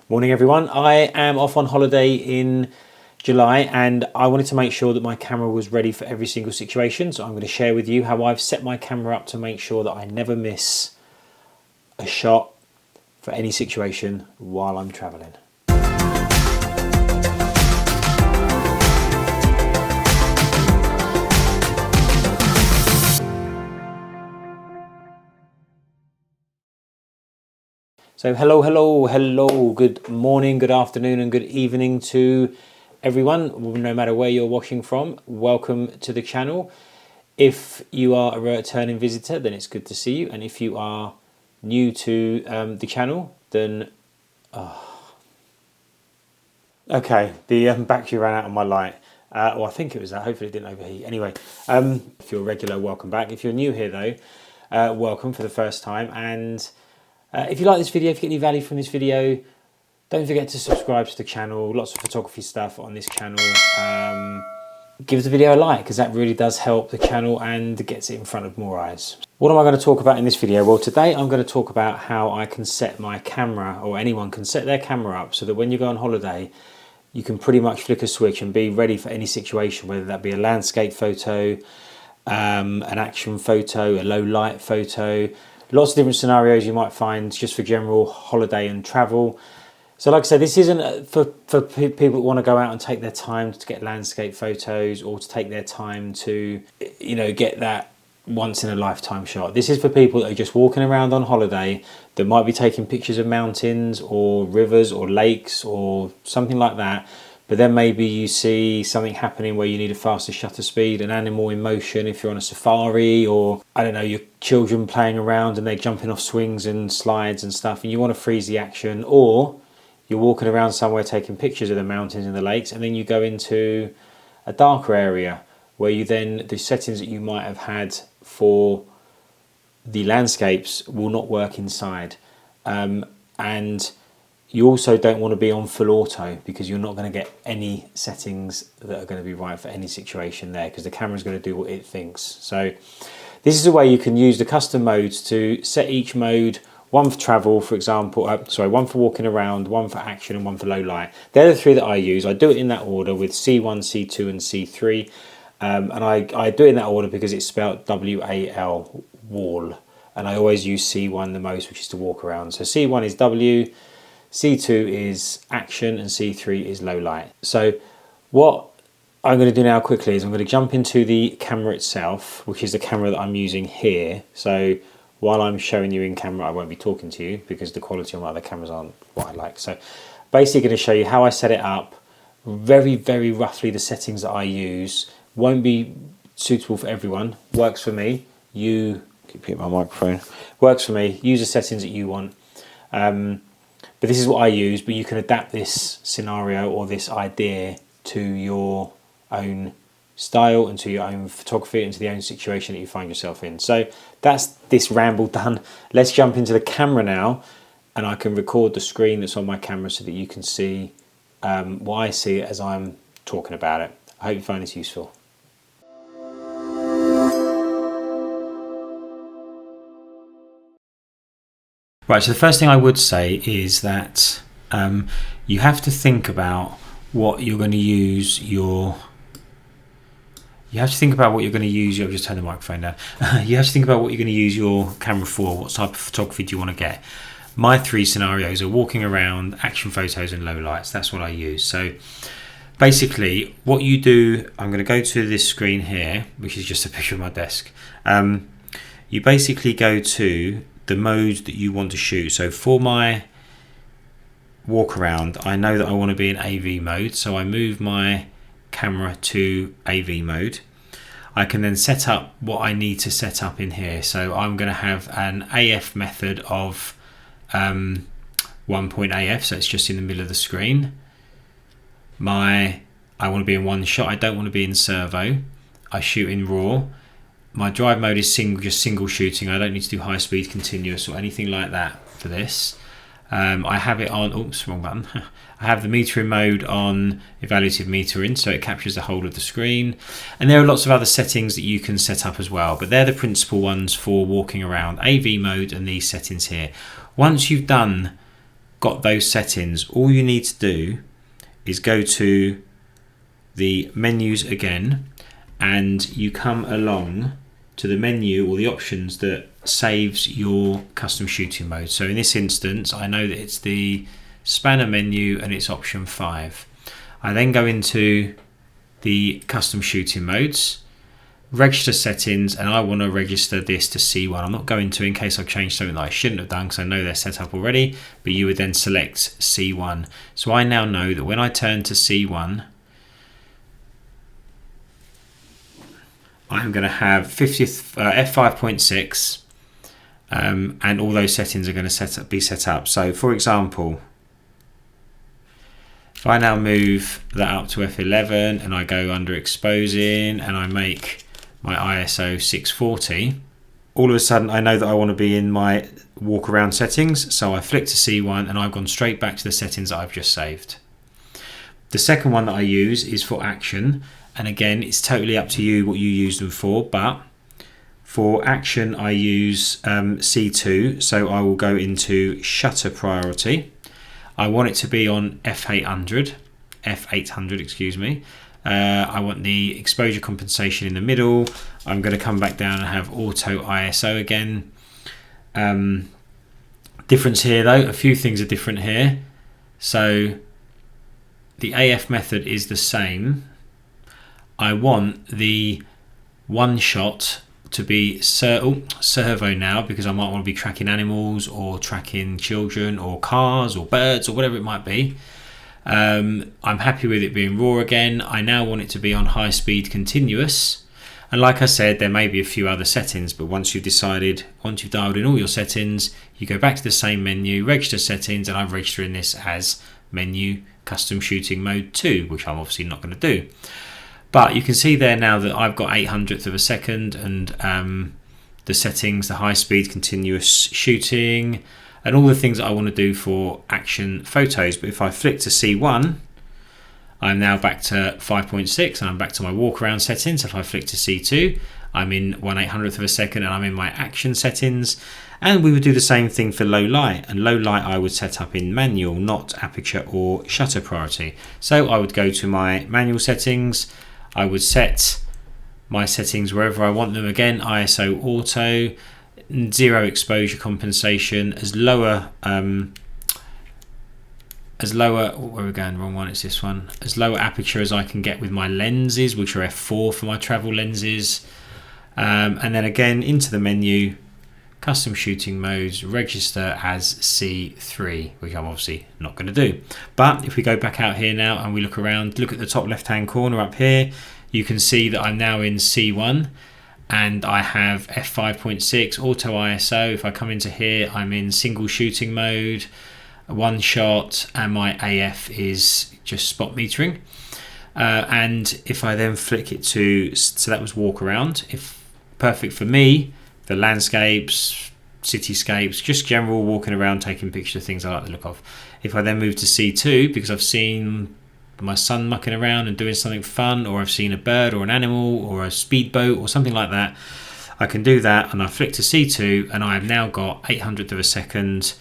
Morning everyone, I am off on holiday in July and I wanted to make sure that my camera was ready for every single situation, so I'm going to share with you how I've set my camera up to make sure that I never miss a shot for any situation while I'm travelling. So hello, good morning, good afternoon and good evening to everyone, no matter where you're watching from. Welcome to the channel. If you are a returning visitor, then it's good to see you, and if you are new to the channel, then okay, the battery ran out on my light. Well, I think it was that, hopefully it didn't overheat. Anyway, if you're a regular, welcome back. If you're new here though, welcome for the first time, and if you like this video, if you get any value from this video, don't forget to subscribe to the channel. Lots of photography stuff on this channel. Give the video a like, because that really does help the channel and gets it in front of more eyes. What am I going to talk about in this video? Well, today I'm going to talk about how I can set my camera, or anyone can set their camera up so that when you go on holiday, you can pretty much flick a switch and be ready for any situation, whether that be a landscape photo, an action photo, a low light photo. Lots of different scenarios you might find just for general holiday and travel. So like I said, this isn't for people that want to go out and take their time to get landscape photos, or to take their time to, get that once in a lifetime shot. This is for people that are just walking around on holiday, that might be taking pictures of mountains or rivers or lakes or something like that. But then maybe you see something happening where you need a faster shutter speed, an animal in motion if you're on a safari, or I don't know, your children playing around and they're jumping off swings and slides and stuff, and you want to freeze the action. Or you're walking around somewhere taking pictures of the mountains and the lakes, and then you go into a darker area where you then, the settings that you might have had for the landscapes will not work inside. And you also don't want to be on full auto, because you're not going to get any settings that are going to be right for any situation there, because the camera is going to do what it thinks. So this is a way you can use the custom modes to set each mode, one for travel, for example, one for walking around, one for action and one for low light. They're the three that I use. I do it in that order with C1, C2 and C3. And I do it in that order because it's spelled W-A-L, wall. And I always use C1 the most, which is to walk around. So C1 is W, C2 is action, and C3 is low light. So what I'm going to do now quickly is I'm going to jump into the camera itself, which is the camera that I'm using here. So while I'm showing you in camera, I won't be talking to you because the quality on my other cameras aren't what I like. So basically going to show you how I set it up, very roughly the settings that I use. Won't be suitable for everyone, works for me. You keep hitting my microphone. Works for me. Use the settings that you want. But this is what I use, but you can adapt this scenario or this idea to your own style and to your own photography and to the own situation that you find yourself in. So that's this ramble done. Let's jump into the camera now, and I can record the screen that's on my camera so that you can see what I see as I'm talking about it. I hope you find this useful. Right, so the first thing I would say is that you have to think about what you're going to use your... You have to think about what you're going to use... I've just turned the microphone down. You have to think about what you're going to use your camera for. What type of photography do you want to get? My three scenarios are walking around, action photos and low lights. That's what I use. So basically what you do... I'm going to go to this screen here, which is just a picture of my desk. You basically go to the mode that you want to shoot. So for my walk around, I know that I want to be in AV mode, so I move my camera to AV mode. I can then set up what I need to set up in here. So I'm going to have an AF method of 1.AF, so it's just in the middle of the screen. I want to be in one shot. I don't want to be in servo. I shoot in RAW. My drive mode is just single shooting. I don't need to do high speed continuous or anything like that for this. I have it on, oops, wrong button. I have the metering mode on evaluative metering, so it captures the whole of the screen. And there are lots of other settings that you can set up as well, but they're the principal ones for walking around. AV mode and these settings here. Once you've done got those settings, all you need to do is go to the menus again, and you come along to the menu or the options that saves your custom shooting mode. So in this instance, I know that it's the spanner menu and it's option 5. I then go into the custom shooting modes, register settings, and I want to register this to C1. I'm not going to, in case I've changed something that I shouldn't have done, because I know they're set up already, but you would then select C1. So I now know that when I turn to C1, I'm going to have 50th f5.6, and all those settings are going to be set up. So for example, if I now move that up to f11 and I go under exposing and I make my ISO 640, all of a sudden I know that I want to be in my walk around settings, so I flick to C1 and I've gone straight back to the settings that I've just saved. The second one that I use is for action, and again it's totally up to you what you use them for, but for action I use C2, so I will go into shutter priority. I want it to be on f800, excuse me. I want the exposure compensation in the middle. I'm going to come back down and have auto ISO again. Difference here though, a few things are different here. So the AF method is the same. I want the one shot to be servo now, because I might want to be tracking animals or tracking children or cars or birds or whatever it might be. I'm happy with it being raw again. I now want it to be on high speed continuous, and like I said, there may be a few other settings, but once you've dialed in all your settings, you go back to the same menu, register settings, and I'm registering this as menu custom shooting mode 2, which I'm obviously not going to do. But you can see there now that I've got 800th of a second, and the settings, the high speed continuous shooting, and all the things that I want to do for action photos. But if I flick to C1, I'm now back to 5.6 and I'm back to my walk around settings. If I flick to C2, I'm in 1/800th of a second and I'm in my action settings. And we would do the same thing for low light, and low light I would set up in manual, not aperture or shutter priority. So I would go to my manual settings, I would set my settings wherever I want them again, ISO auto, 0 exposure compensation, as lower, where we're going, wrong one, it's this one, as lower aperture as I can get with my lenses, which are f4 for my travel lenses. And then again into the menu, custom shooting modes, register as C3, which I'm obviously not going to do. But if we go back out here now and we look around, look at the top left hand corner up here, you can see that I'm now in C1 and I have f5.6 auto ISO. If I come into here, I'm in single shooting mode, one shot, and my AF is just spot metering. And if I then flick it to, so that was walk around, if perfect for me, the landscapes, cityscapes, just general walking around taking pictures of things I like the look of. If I then move to C2, because I've seen my son mucking around and doing something fun, or I've seen a bird or an animal or a speedboat or something like that, I can do that, and I flick to C2 and I have now got 800th of a second.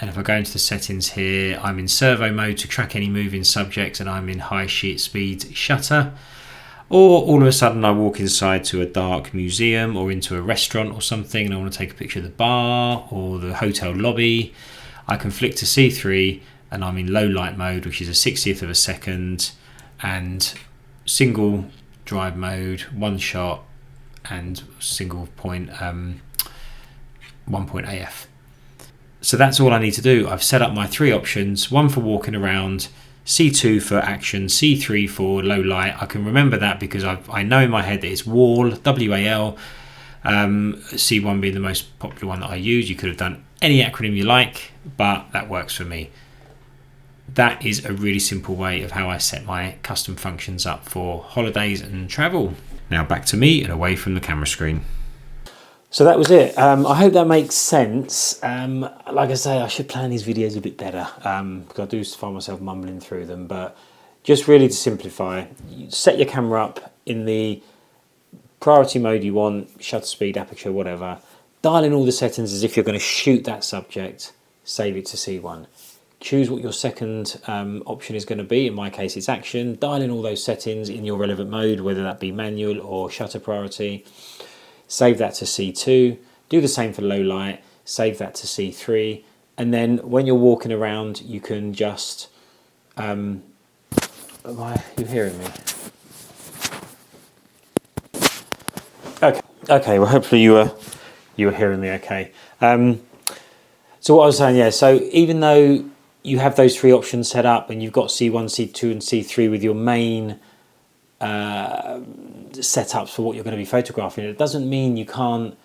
And if I go into the settings here, I'm in servo mode to track any moving subjects, and I'm in high speed shutter. Or all of a sudden I walk inside to a dark museum or into a restaurant or something and I want to take a picture of the bar or the hotel lobby, I can flick to C3 and I'm in low light mode, which is a 60th of a second, and single drive mode, one shot, and single point 1 point AF. So that's all I need to do. I've set up my 3 options, one for walking around, C2 for action, C3 for low light. I can remember that because I know in my head that it's wall, WAL, C1 being the most popular one that I use. You could have done any acronym you like, but that works for me. That is a really simple way of how I set my custom functions up for holidays and travel. Now back to me and away from the camera screen. So that was it. I hope that makes sense. Like I say, I should plan these videos a bit better because I do find myself mumbling through them. But just really to simplify, you set your camera up in the priority mode you want, shutter speed, aperture, whatever. Dial in all the settings as if you're going to shoot that subject. Save it to C1. choose what your second option is going to be. In my case, it's action. Dial in all those settings in your relevant mode, whether that be manual or shutter priority. Save that to C2. Do the same for low light. Save that to C3. And then when you're walking around, you can just... are you hearing me? Okay. Well, hopefully you were hearing me okay. So what I was saying, yeah. So even though you have those three options set up, and you've got C1, C2, and C3 with your main setups for what you're going to be photographing, it doesn't mean you can't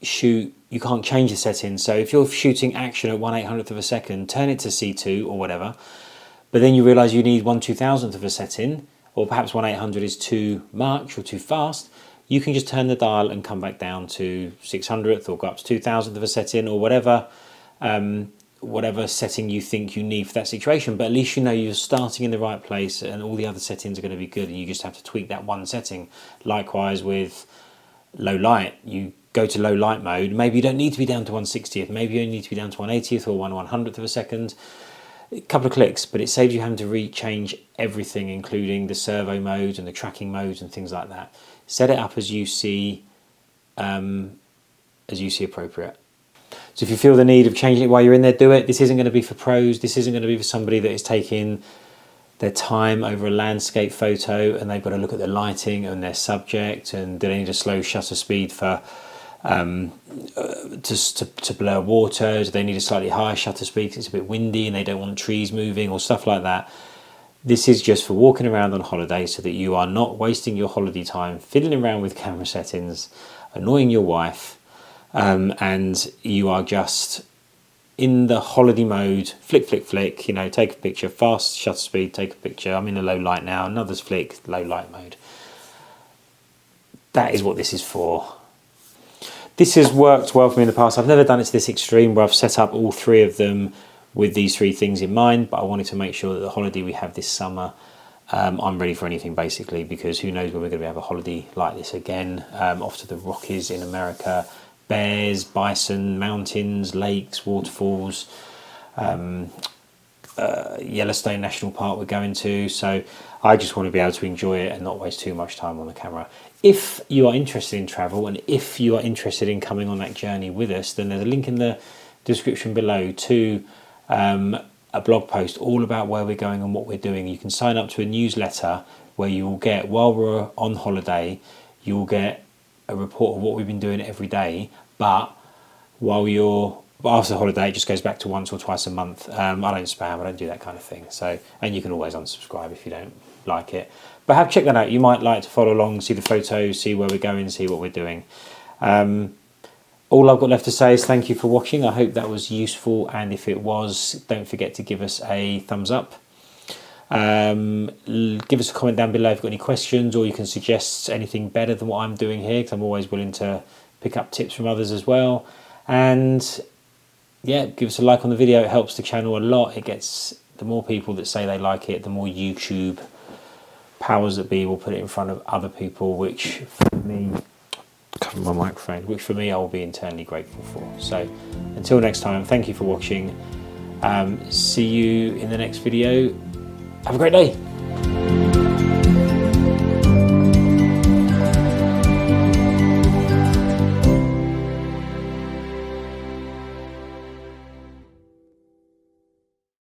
shoot. You can't change the settings. So if you're shooting action at 1/800th of a second, turn it to C2 or whatever. But then you realise you need 1/2000th of a setting, or perhaps 1/800 is too much or too fast. You can just turn the dial and come back down to 600th or go up to 2000th of a setting or whatever, whatever setting you think you need for that situation. But at least you know you're starting in the right place and all the other settings are going to be good, and you just have to tweak that one setting. Likewise with low light, you go to low light mode. Maybe you don't need to be down to 1/60th. Maybe you only need to be down to 1/80th or 1/100th of a second. A couple of clicks, but it saves you having to rechange everything, including the servo modes and the tracking modes and things like that. Set it up as you see appropriate. So if you feel the need of changing it while you're in there, do it. This isn't going to be for pros. This isn't going to be for somebody that is taking their time over a landscape photo and they've got to look at the lighting and their subject, and do they need a slow shutter speed for to blur water? Do they need a slightly higher shutter speed because it's a bit windy and they don't want trees moving or stuff like that? This is just for walking around on holiday, so that you are not wasting your holiday time fiddling around with camera settings, annoying your wife, and you are just in the holiday mode. Flick, flick, flick, you know, take a picture, fast shutter speed, take a picture. I'm in a low light now, another's flick, low light mode. That is what this is for. This has worked well for me in the past. I've never done it to this extreme where I've set up all three of them with these three things in mind, but I wanted to make sure that the holiday we have this summer, I'm ready for anything basically, because who knows when we're going to have a holiday like this again. Off to the Rockies in America, bears, bison, mountains, lakes, waterfalls, Yellowstone National Park we're going to. So I just want to be able to enjoy it and not waste too much time on the camera. If you are interested in travel, and if you are interested in coming on that journey with us, then there's a link in the description below to a blog post all about where we're going and what we're doing. You can sign up to a newsletter where you will get, while we're on holiday, you will get a report of what we've been doing every day. But while you're after the holiday, it just goes back to once or twice a month. I don't spam, I don't do that kind of thing. So, and you can always unsubscribe if you don't like it. But have check that out. You might like to follow along, see the photos, see where we're going, see what we're doing. All I've got left to say is thank you for watching. I hope that was useful, and if it was, don't forget to give us a thumbs up. Give us a comment down below if you've got any questions, or you can suggest anything better than what I'm doing here, because I'm always willing to pick up tips from others as well. And yeah, give us a like on the video. It helps the channel a lot. It gets, the more people that say they like it, the more YouTube powers that be will put it in front of other people, which for me, cover my microphone, which for me I will be internally grateful for. So until next time, thank you for watching. See you in the next video. Have a great day.